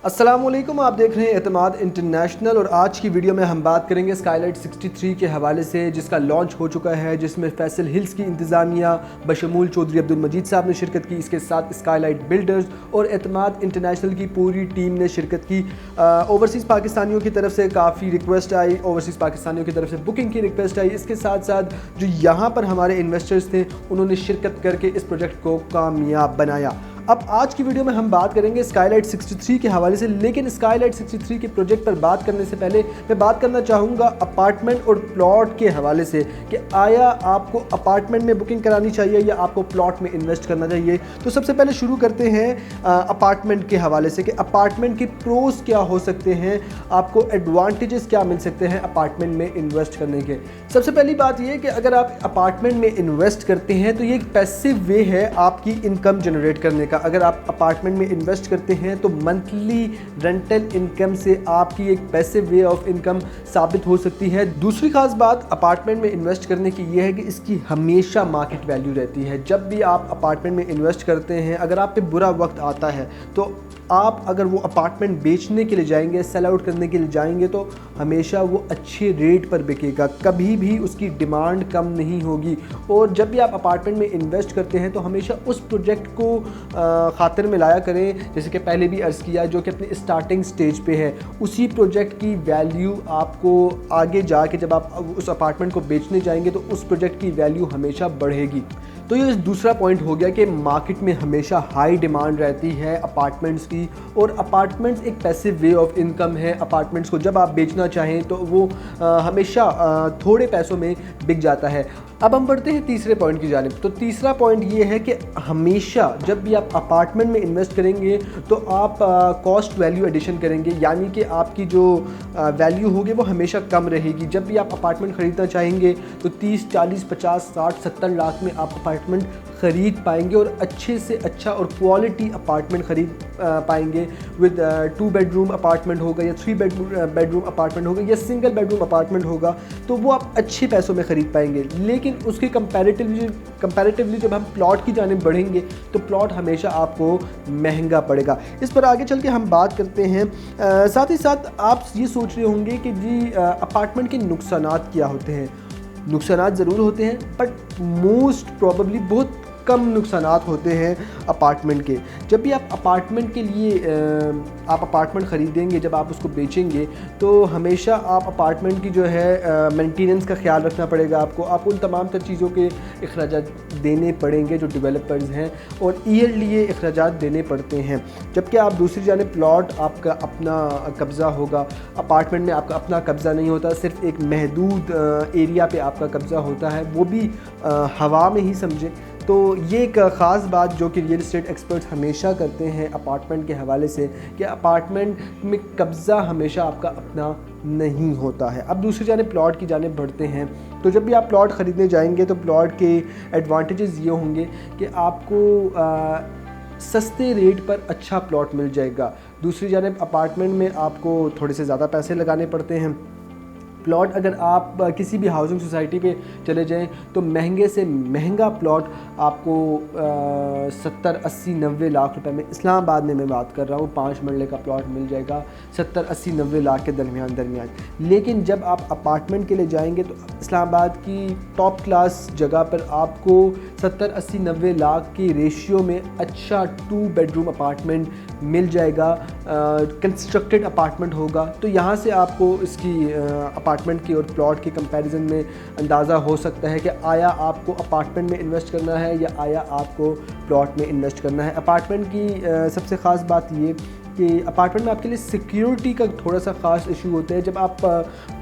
अस्सलामुअलैकुम, आप देख रहे हैं एतमाद इंटरनेशनल और आज की वीडियो में हम बात करेंगे स्काईलाइट 63 के हवाले से, जिसका लॉन्च हो चुका है, जिसमें फैसल हिल्स की इंतज़ामिया बशमूल चौधरी अब्दुल मजीद साहब ने शिरकत की। इसके साथ स्काईलाइट बिल्डर्स और एतमाद इंटरनेशनल की पूरी टीम ने शिरकत की। ओवरसीज़ पाकिस्तानियों की तरफ से काफ़ी रिक्वेस्ट आई, ओवरसीज़ पाकिस्तानियों की तरफ से बुकिंग की रिक्वेस्ट आई। इसके साथ साथ जो यहाँ पर हमारे इन्वेस्टर्स थे उन्होंने शिरकत करके इस प्रोजेक्ट को कामयाब बनाया। अब आज की वीडियो में हम बात करेंगे स्काईलाइट 63 के हवाले से, लेकिन स्काईलाइट 63 के प्रोजेक्ट पर बात करने से पहले मैं बात करना चाहूँगा अपार्टमेंट और प्लॉट के हवाले से कि आया आपको अपार्टमेंट में बुकिंग करानी चाहिए या आपको प्लॉट में इन्वेस्ट करना चाहिए। तो सबसे पहले शुरू करते हैं अपार्टमेंट के हवाले से कि अपार्टमेंट के प्रोस क्या हो सकते हैं, आपको एडवांटेजेस क्या मिल सकते हैं अपार्टमेंट में इन्वेस्ट करने के। सबसे पहली बात यह कि अगर आप अपार्टमेंट में इन्वेस्ट करते हैं तो ये एक पैसिव वे है आपकी इनकम जनरेट करने का। अगर आप अपार्टमेंट में इन्वेस्ट करते हैं तो मंथली रेंटल इनकम से आपकी एक पैसिव वे ऑफ इनकम साबित हो सकती है। दूसरी खास बात अपार्टमेंट में इन्वेस्ट करने की यह है कि इसकी हमेशा मार्केट वैल्यू रहती है। जब भी आप अपार्टमेंट में इन्वेस्ट करते हैं, अगर आप पे बुरा वक्त आता है तो आप अगर वो अपार्टमेंट बेचने के लिए जाएंगे, सेल आउट करने के लिए जाएंगे, तो हमेशा वो अच्छे रेट पर बिकेगा, कभी भी उसकी डिमांड कम नहीं होगी। और जब भी आप अपार्टमेंट में इन्वेस्ट करते हैं तो हमेशा उस प्रोजेक्ट को खातिर में लाया करें, जैसे कि पहले भी अर्ज़ किया, जो कि अपने स्टार्टिंग स्टेज पे है। उसी प्रोजेक्ट की वैल्यू आपको आगे जाके जब आप उस अपार्टमेंट को बेचने जाएंगे तो उस प्रोजेक्ट की वैल्यू हमेशा बढ़ेगी। तो ये दूसरा पॉइंट हो गया कि मार्केट में हमेशा हाई डिमांड रहती है अपार्टमेंट्स की, और अपार्टमेंट्स एक पैसिव वे ऑफ इनकम है। अपार्टमेंट्स को जब आप बेचना चाहें तो वो हमेशा थोड़े पैसों में बिक जाता है। अब हम बढ़ते हैं तीसरे पॉइंट की जानिब। तो तीसरा पॉइंट ये है कि हमेशा जब भी आप अपार्टमेंट में इन्वेस्ट करेंगे तो आप कॉस्ट वैल्यू एडिशन करेंगे, यानी कि आपकी जो वैल्यू होगी वो हमेशा कम रहेगी। जब भी आप अपार्टमेंट ख़रीदना चाहेंगे तो 30, 40, 50, 60, 70 लाख में आप अपार्टमेंट ख़रीद पाएंगे और अच्छे से अच्छा और क्वालिटी अपार्टमेंट ख़रीद पाएंगे। विद 2 बेडरूम अपार्टमेंट होगा या 3 बेडरूम अपार्टमेंट होगा या सिंगल बेडरूम अपार्टमेंट होगा तो वो आप अच्छे पैसों में ख़रीद पाएंगे। लेकिन उसके कंपैरेटिवली जब हम प्लॉट की जानिब बढ़ेंगे तो प्लॉट हमेशा आपको महंगा पड़ेगा। इस पर आगे चल के हम बात करते हैं। साथ ही साथ आप ये सोच रहे होंगे कि जी अपार्टमेंट के नुकसानात क्या होते हैं। नुकसानात ज़रूर होते हैं, बट मोस्ट प्रॉबली बहुत कम नुकसानात होते हैं अपार्टमेंट के। जब भी आप अपार्टमेंट के लिए आप अपार्टमेंट ख़रीदेंगे, जब आप उसको बेचेंगे तो हमेशा आप अपार्टमेंट की जो है मेंटेनेंस का ख्याल रखना पड़ेगा आपको उन तमाम तर चीज़ों के अखराजात देने पड़ेंगे जो डेवलपर्स हैं, और ईयरली ये अखराजात देने पड़ते हैं। जबकि आप दूसरी जानिब प्लॉट आपका अपना कब्ज़ा होगा, अपार्टमेंट में आपका अपना कब्ज़ा नहीं होता, सिर्फ एक महदूद एरिया पे आपका कब्ज़ा होता है, वो भी हवा में ही समझे। तो ये एक ख़ास बात जो कि रियल इस्टेट एक्सपर्ट्स हमेशा करते हैं अपार्टमेंट के हवाले से कि अपार्टमेंट में कब्ज़ा हमेशा आपका अपना नहीं होता है। अब दूसरी जानिब प्लॉट की जानिब बढ़ते हैं। तो जब भी आप प्लॉट ख़रीदने जाएंगे तो प्लॉट के एडवांटेजेस ये होंगे कि आपको सस्ते रेट पर अच्छा प्लॉट मिल जाएगा। दूसरी जानिब अपार्टमेंट में आपको थोड़े से ज़्यादा पैसे लगाने पड़ते हैं। प्लॉट अगर आप किसी भी हाउसिंग सोसाइटी पे चले जाएं तो महंगे से महंगा प्लॉट आपको 70, 80, 90 लाख रुपए में, इस्लामाबाद में मैं बात कर रहा हूँ, 5 मरले का प्लॉट मिल जाएगा 70, 80, 90 लाख के दरमियान। लेकिन जब आप अपार्टमेंट के लिए जाएंगे तो इस्लामाबाद की टॉप क्लास जगह पर आपको 70, 80, 90 लाख की रेशियो में अच्छा 2 बेडरूम अपार्टमेंट मिल जाएगा, कंस्ट्रक्टेड अपार्टमेंट होगा। तो यहाँ से आपको इसकी अपार्टमेंट की और प्लॉट की कंपैरिजन में अंदाज़ा हो सकता है कि आया आपको अपार्टमेंट में इन्वेस्ट करना है या आया आपको प्लॉट में इन्वेस्ट करना है। अपार्टमेंट की सबसे ख़ास बात ये कि अपार्टमेंट में आपके लिए सिक्योरिटी का थोड़ा सा ख़ास इशू होता है। जब आप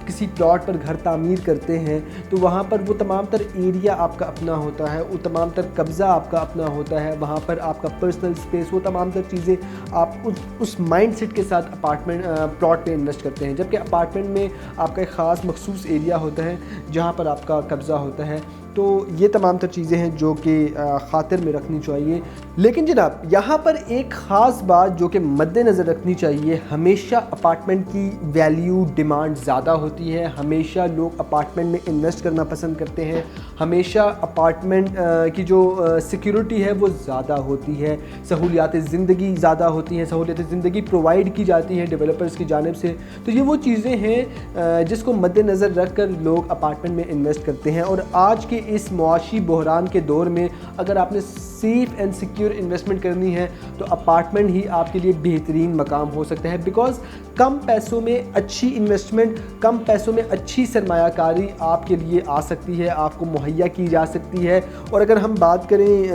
किसी प्लॉट पर घर तामीर करते हैं तो वहाँ पर वो तमाम तर एरिया आपका अपना होता है, वो तमाम तर कब्ज़ा आपका अपना होता है, वहाँ पर आपका पर्सनल स्पेस, वो तमाम तर चीज़ें आप उस माइंडसेट के साथ प्लॉट में इन्वेस्ट करते हैं। जबकि अपार्टमेंट में आपका एक ख़ास मखसूस एरिया होता है जहाँ पर आपका कब्ज़ा होता है। तो ये तमाम तर चीज़ें हैं जो कि ख़ातिर में रखनी चाहिए। लेकिन जनाब यहाँ पर एक ख़ास बात जो कि मद्देनज़र रखनी चाहिए, हमेशा अपार्टमेंट की वैल्यू डिमांड ज़्यादा होती है, हमेशा लोग अपार्टमेंट में इन्वेस्ट करना पसंद करते हैं, हमेशा अपार्टमेंट की जो सिक्योरिटी है वो ज़्यादा होती है, सहूलियात ज़िंदगी ज़्यादा होती हैं, सहूलियात ज़िंदगी प्रोवाइड की जाती हैं डेवलपर्स की जानिब से। तो ये वो चीज़ें हैं जिसको मद्देनज़र रख कर लोग अपार्टमेंट में इन्वेस्ट करते हैं। और आज के इस मुआशी बहरान के दौर में अगर आपने सेफ़ एंड सिक्योर इन्वेस्टमेंट करनी है तो अपार्टमेंट ही आपके लिए बेहतरीन मकाम हो सकता है, बिकॉज़ कम पैसों में अच्छी इन्वेस्टमेंट, कम पैसों में अच्छी सरमायाकारी आपके लिए आ सकती है, आपको मुहैया की जा सकती है। और अगर हम बात करें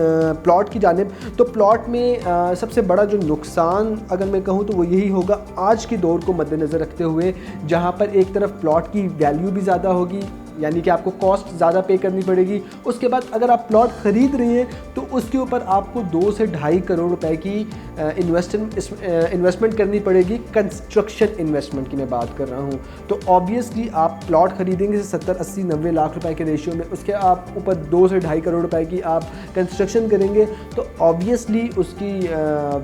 प्लॉट की जानिब, तो प्लॉट में सबसे बड़ा जो नुकसान अगर मैं कहूँ तो वो यही होगा आज के दौर को मद्देनज़र रखते हुए, जहाँ पर एक तरफ प्लॉट की वैल्यू भी ज़्यादा होगी, यानी कि आपको कॉस्ट ज़्यादा पे करनी पड़ेगी। उसके बाद अगर आप प्लॉट ख़रीद रहे हैं तो उसके ऊपर आपको 2 से ढाई करोड़ रुपए की इन्वेस्टमेंट करनी पड़ेगी। कंस्ट्रक्शन इन्वेस्टमेंट की मैं बात कर रहा हूँ। तो ऑब्वियसली आप प्लॉट ख़रीदेंगे 70, 80, 90 लाख रुपए के रेशियो में, उसके आप ऊपर 2 से ढाई करोड़ रुपए की आप कंस्ट्रक्शन करेंगे तो ऑब्वियसली उसकी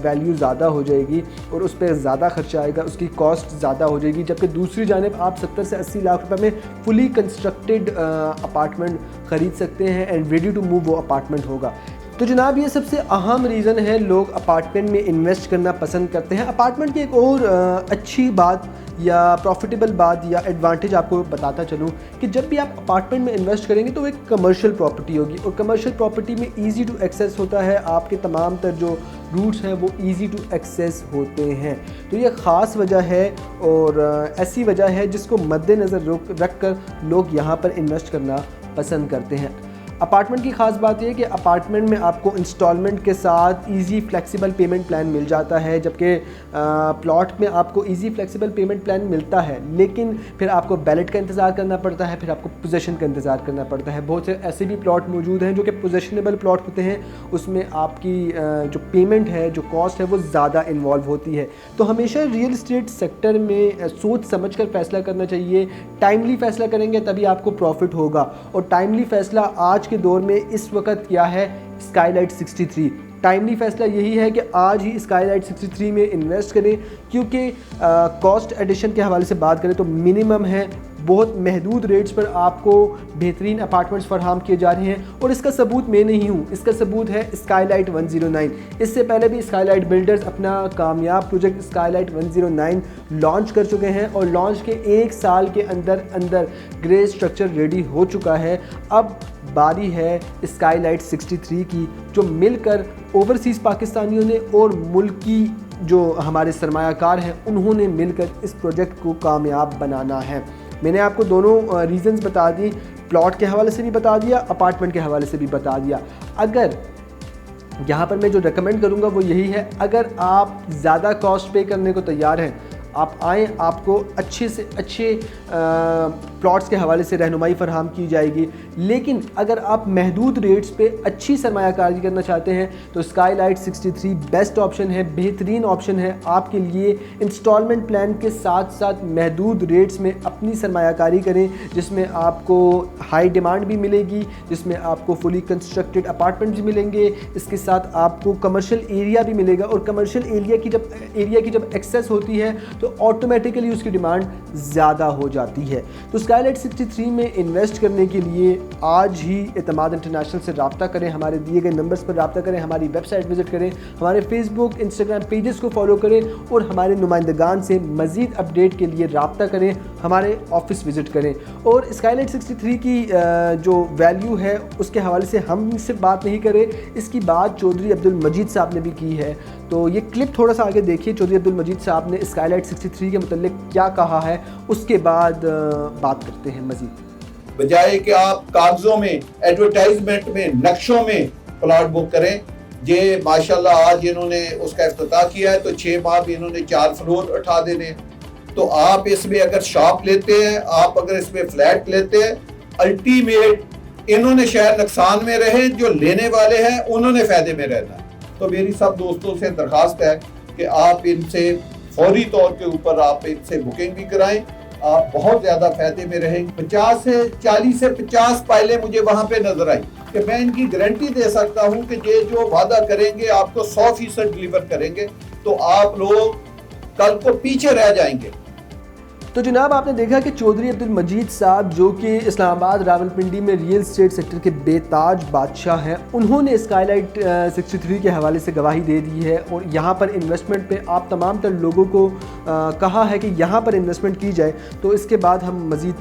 वैल्यू ज़्यादा हो जाएगी और उस पर ज़्यादा खर्चा आएगा, उसकी कॉस्ट ज़्यादा हो जाएगी। जबकि दूसरी जानिब आप 70 से 80 लाख रुपए में फुली कंस्ट्रक्टेड अपार्टमेंट ख़रीद सकते हैं एंड रेडी टू मूव वो अपार्टमेंट होगा। तो जनाब ये सबसे अहम रीज़न है लोग अपार्टमेंट में इन्वेस्ट करना पसंद करते हैं। अपार्टमेंट की एक और अच्छी बात या प्रॉफिटेबल बात या एडवांटेज आपको बताता चलूँ कि जब भी आप अपार्टमेंट में इन्वेस्ट करेंगे तो एक कमर्शियल प्रॉपर्टी होगी और कमर्शियल प्रॉपर्टी में इजी टू एक्सेस होता है, आपके तमाम तर जो रूट्स हैं वो इजी टू एक्सेस होते हैं। तो ये ख़ास वजह है और ऐसी वजह है जिसको मद्देनज़र रख कर लोग यहाँ पर इन्वेस्ट करना पसंद करते हैं। अपार्टमेंट की ख़ास बात यह है कि अपार्टमेंट में आपको इंस्टॉलमेंट के साथ इजी फ्लेक्सिबल पेमेंट प्लान मिल जाता है, जबकि प्लॉट में आपको इजी फ्लेक्सिबल पेमेंट प्लान मिलता है लेकिन फिर आपको बैलेट का इंतज़ार करना पड़ता है, फिर आपको पोजेसन का इंतज़ार करना पड़ता है। बहुत से ऐसे भी प्लॉट मौजूद हैं जो कि पोजेशनेबल प्लॉट होते हैं, उसमें आपकी जो पेमेंट है, जो कॉस्ट है वो ज़्यादा इन्वॉल्व होती है। तो हमेशा रियल इस्टेट सेक्टर में सोच समझ कर फ़ैसला करना चाहिए। टाइमली फ़ैसला करेंगे तभी आपको प्रॉफिट होगा और टाइमली फ़ैसला आज के दौर में इस वक्त क्या है, स्काईलाइट 63। टाइमली फ़ैसला यही है कि आज ही स्काईलाइट 63 में इन्वेस्ट करें, क्योंकि कॉस्ट एडिशन के हवाले से बात करें तो मिनिमम है, बहुत महदूद रेट्स पर आपको बेहतरीन अपार्टमेंट्स फराहम किए जा रहे हैं। और इसका सबूत मैं नहीं हूँ, इसका सबूत है स्काईलाइट 109। इससे पहले भी स्काईलाइट बिल्डर्स अपना कामयाब प्रोजेक्ट स्काईलाइट 109 लॉन्च कर चुके हैं और लॉन्च के 1 साल के अंदर अंदर ग्रे स्ट्रक्चर रेडी हो चुका है। अब बारी है स्काईलाइट 63 की, जो मिलकर ओवरसीज़ पाकिस्तानियों ने और मुल्की जो हमारे सरमायाकार हैं उन्होंने मिलकर इस प्रोजेक्ट को कामयाब बनाना है। मैंने आपको दोनों रीज़न्स बता दी, प्लॉट के हवाले से भी बता दिया, अपार्टमेंट के हवाले से भी बता दिया। अगर यहाँ पर मैं जो रेकमेंड करूँगा वो यही है, अगर आप ज़्यादा कॉस्ट पे करने को तैयार हैं, आप आएँ, आपको अच्छे से अच्छे प्लॉट्स के हवाले से रहनुमाई फराहम की जाएगी। लेकिन अगर आप महदूद रेट्स पे अच्छी सरमायाकारी करना चाहते हैं तो स्काईलाइट 63 बेस्ट ऑप्शन है, बेहतरीन ऑप्शन है आपके लिए। इंस्टॉलमेंट प्लान के साथ साथ महदूद रेट्स में अपनी सरमायाकारी करें, जिसमें आपको हाई डिमांड भी मिलेगी, जिसमें आपको फुली कंस्ट्रक्टेड अपार्टमेंट भी मिलेंगे, इसके साथ आपको कमर्शियल एरिया भी मिलेगा। और कमर्शियल एरिया की जब एक्सेस होती है तो ऑटोमेटिकली उसकी डिमांड ज़्यादा हो जाती है। तो स्काईलाइट 63 में इन्वेस्ट करने के लिए आज ही एतमाद इंटरनेशनल से रब्ता करें, हमारे दिए गए नंबर्स पर रब्ता करें, हमारी वेबसाइट विज़िट करें, हमारे फेसबुक, इंस्टाग्राम पेजेस को फॉलो करें और हमारे नुमाइंदगान से मज़ीद अपडेट के लिए रब्ता करें, हमारे ऑफिस विज़िट करें। और स्काईलाइट 63 की जो वैल्यू है उसके हवाले से हम सिर्फ बात नहीं करें, इसकी बात चौधरी अब्दुल मजीद साहब ने भी की है। तो ये क्लिप थोड़ा सा आगे देखिए, चौधरी अब्दुल मजीद साहब ने स्काईलाइट 63 के मुतल्लिक क्या कहा है, उसके बाद बात करते हैं मजीद। बजाय कि आप कागजों में, एडवर्टाइजमेंट में, नक्शों में प्लॉट बुक करें। ये माशाल्लाह आज इन्होंने उसका इफ्तिताह किया है तो 6 माह में इन्होंने 4 फ्लोर उठा देने। तो आप इसमें अगर शॉप लेते हैं, आप अगर इसमें फ्लैट लेते हैं, अल्टीमेट इन्होंने शायद नुकसान में रहे, जो लेने वाले हैं उन्होंने फायदे में रहना। तो मेरी सब दोस्तों से दरखास्त है कि आप इनसे फौरी तौर के ऊपर आप इनसे बुकिंग भी कराएं आप बहुत ज्यादा फायदे में रहेंगे। 40 से 50 फाइलें मुझे वहां पे नजर आई कि मैं इनकी गारंटी दे सकता हूं कि ये जो वादा करेंगे आपको 100% डिलीवर करेंगे, तो आप लोग कल को पीछे रह जाएंगे। तो जनाब आपने देखा कि चौधरी अब्दुल मजीद साहब जो कि इस्लामाबाद रावलपिंडी में रियल एस्टेट सेक्टर के बेताज बादशाह हैं, उन्होंने स्काईलाइट 63 के हवाले से गवाही दे दी है और यहाँ पर इन्वेस्टमेंट पे आप तमाम तर लोगों को कहा है कि यहाँ पर इन्वेस्टमेंट की जाए। तो इसके बाद हम मज़ीद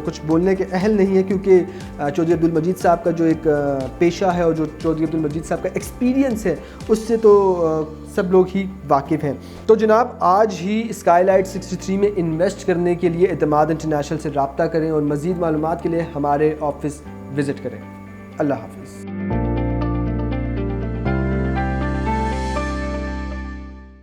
कुछ बोलने के अहल नहीं है, क्योंकि चौधरी अब्दुल मजीद साहब का जो एक पेशा है और जो चौधरी अब्दुल मजीद साहब का एक्सपीरियंस है उससे तो सब लोग ही वाकिफ़ हैं। तो जनाब आज ही स्काईलाइट 63 में इन्वेस्ट करने के लिए एतमाद इंटरनेशनल से रब्ता करें और मज़ीद मालूमात के लिए हमारे ऑफिस विज़िट करें। अल्लाह हाफ़िज़।